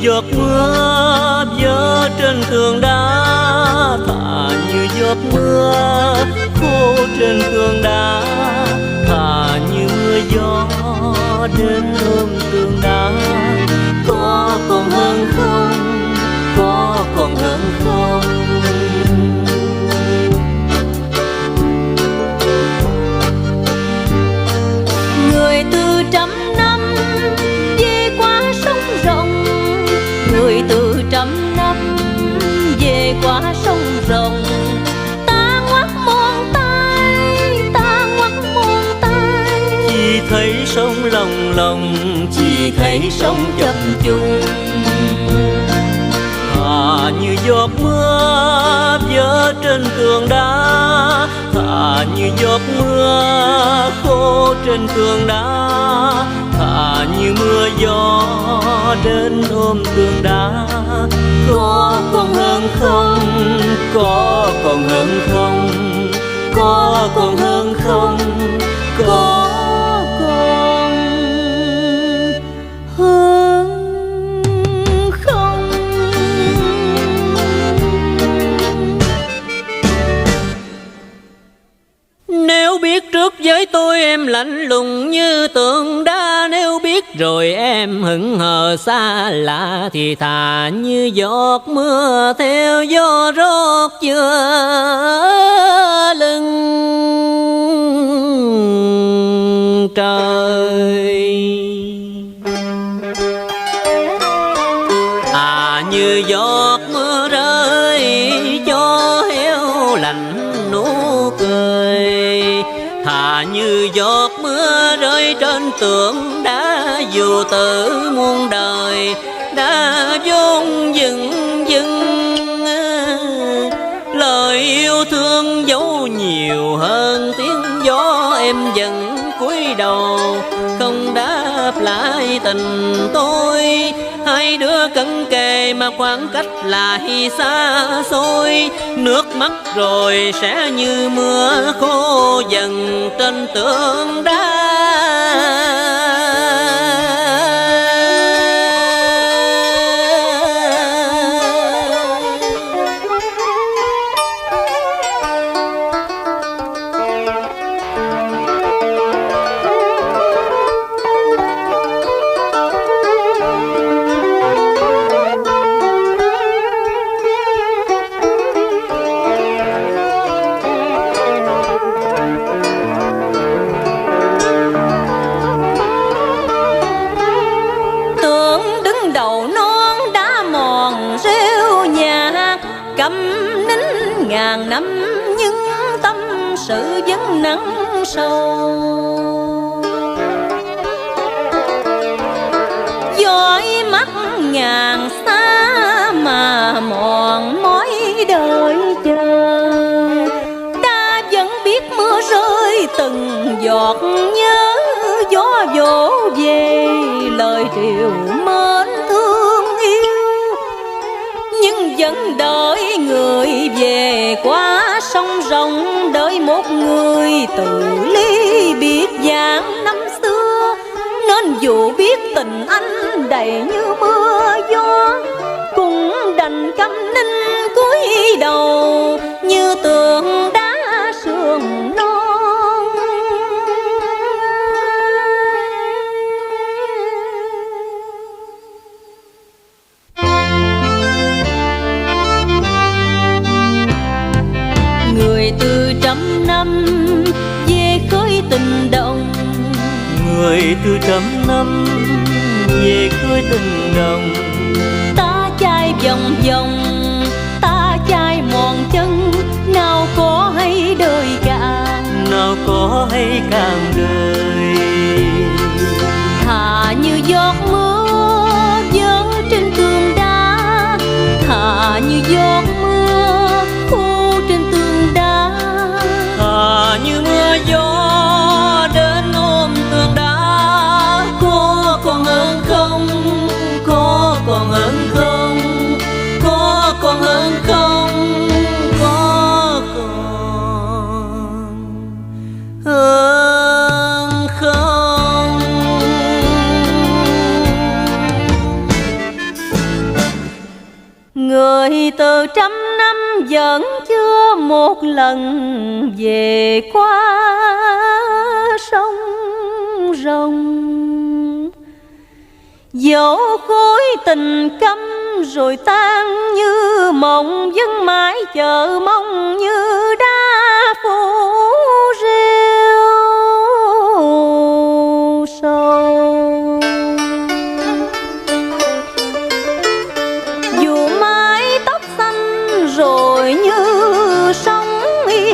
giọt mưa vỡ trên tường đá, thà như giọt mưa khô trên tường đá, thà như mưa gió đến ôm tường đá. Có còn hơn không, có còn hơn không? Người từ trăm năm về qua sông rộng, người từ trăm năm về qua sông rộng. Ta ngoắt muôn tay, ta ngoắt muôn tay, Chỉ thấy sông lòng lòng, chỉ thấy sông chập trùng. Thà như giọt mưa vỡ trên tường đá, thà như giọt mưa khô trên tường đá, thà như mưa gió đến ôm tường đá. Có còn hơn không, có còn hơn không, có còn hơn không, có còn hơn không? Nếu biết trước với tôi em lạnh lùng như tượng đá, nếu biết rồi em hững hờ xa lạ, thì thà như giọt mưa theo gió rót giữa lưng trời. Như giọt mưa rơi cho heo lạnh nụ cười, thà như giọt mưa rơi trên tường đá, dù tử muôn đời đã vốn dừng dừng. Lời yêu thương dấu nhiều hơn tiếng gió, em vẫn cúi đầu không đáp lại tình tôi. Hai đứa cận kề mà khoảng cách lại xa xôi, nước mắt rồi sẽ như mưa khô dần trên tường đá. Ngàn năm nhưng tâm sự vẫn nắng sâu, dõi mắt ngàn xa mà mòn mỏi đợi chờ. Ta vẫn biết mưa rơi từng giọt, nhớ gió vỗ về lời triều mến thương yêu, nhưng vẫn đợi người về qua sông rộng, đợi một người từ ly biệt dạng năm xưa. Nên dù biết tình anh đầy như mưa gió, cũng đành câm nín cúi đầu như tượng đá sườn non. Từ trăm năm về khơi tình đồng, người từ trăm năm về khơi tình đồng. Ta chai vòng vòng, ta chai mòn chân, nào có hay đời càng, nào có hay càng đời. Thà như giọt mưa vỡ trên tường đá, thà như giọt mưa khô trên tường đá, thà như mưa gió đến ôm tường đá. Có còn hơn không, có còn hơn không, có còn hơn không, có còn hơn không. trăm năm vẫn chưa một lần về qua sông Rồng. Dẫu khối tình câm rồi tan như mộng, vẫn mãi chờ mong như đá phủ rêu sầu. Dù mái tóc xanh rồi như sóng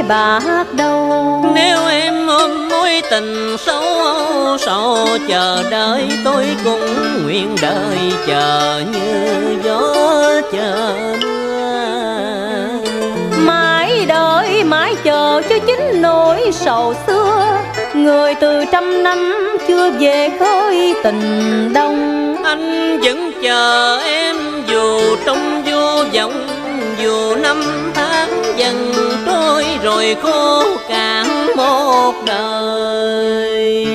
bạc đầu, nếu em ôm mối tình sâu sầu chờ đợi, tôi cũng nguyện đời chờ như gió chờ mưa. Mãi đợi mãi chờ cho chính nỗi sầu xưa, người từ trăm năm chưa về khơi tình đông. Anh vẫn chờ em dù trong vô vọng, dù năm tháng dần trôi rồi khô cạn một đời.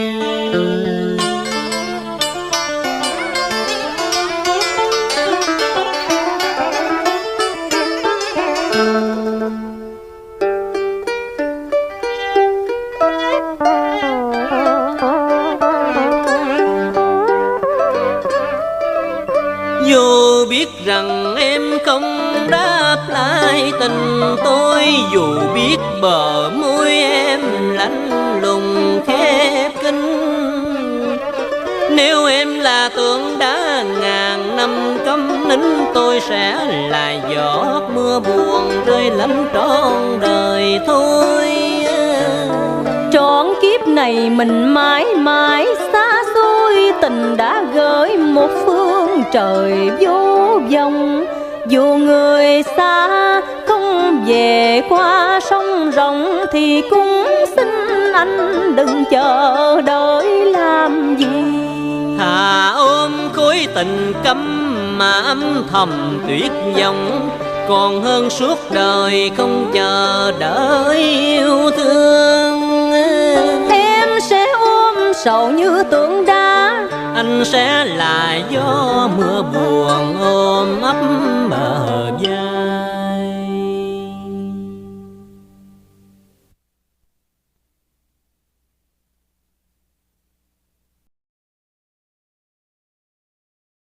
Dù biết rằng em không đáp lại tình tôi, dù biết bờ môi em lạnh lùng khép kín, nếu em là tượng đá ngàn năm câm nín, tôi sẽ là giọt mưa buồn rơi lạnh trọn đời thôi. Trọn kiếp này mình mãi mãi xa xôi, tình đã gửi một phương trời vô vọng. Dù người xa không về qua sông Rồng, thì cũng xin anh đừng chờ đợi làm gì. Thà ôm khối tình câm mà âm thầm tuyệt vọng, còn hơn suốt đời không chờ đợi yêu thương. Em sẽ ôm sầu như tượng đá, anh sẽ là gió mưa buồn ôm ấp bờ vai.